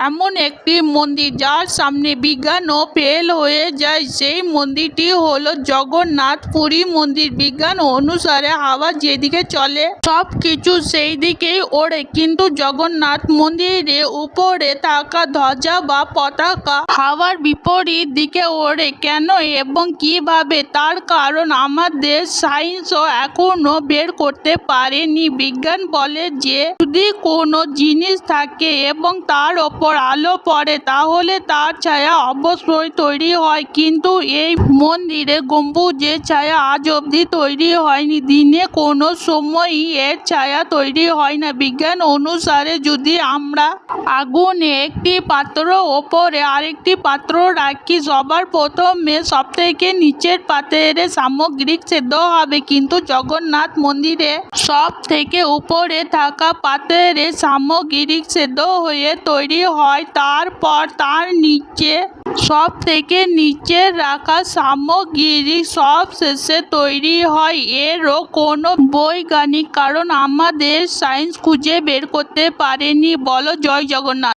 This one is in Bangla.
এমন একটি মন্দির যার সামনে বিজ্ঞানও ফেল হয়ে যায়। সেই মন্দিরটি হলো জগন্নাথ পুরী মন্দির। বিজ্ঞান অনুসারে হাওয়া যেদিকে চলে সব কিছু সেই দিকেই ওড়ে, কিন্তু জগন্নাথ মন্দিরের উপরে থাকা ধ্বজা বা পতাকা হাওয়ার বিপরীত দিকে ওড়ে। কেন এবং কিভাবে, তার কারণ আমাদের সায়েন্সও এখনো বের করতে পারেনি। বিজ্ঞান বলে যে যদি কোনো জিনিস থাকে এবং তার ওপর আলো পড়ে তাহলে তার ছায়া অবশ্যই তৈরি হয়, কিন্তু এই মন্দিরে গম্বুজের ছায়া আজ অবধি তৈরি হয়নি। দিনে কোনো সময়ই এর ছায়া তৈরি হয় না। বিজ্ঞান অনুসারে যদি আমরা আগুনে একটি পাত্র ওপরে আরেকটি পাত্র রাখি, সবার প্রথমে সবথেকে নিচের পাত্রের সামগ্রিক সেদ্ধ হবে, কিন্তু জগন্নাথ মন্দিরে সব থেকে উপরে থাকা পাত্রের সামগ্রিক সেদ্ধ হয়ে তৈরি হয়। তারপর তার নিচে সব থেকে নিচে রাখা সামগ্রী সব শেষে তৈরি হয়। এরও কোনো বৈজ্ঞানিক কারণ আমাদের সায়েন্স খুঁজে বের করতে পারেনি। বলো জয় জগন্নাথ।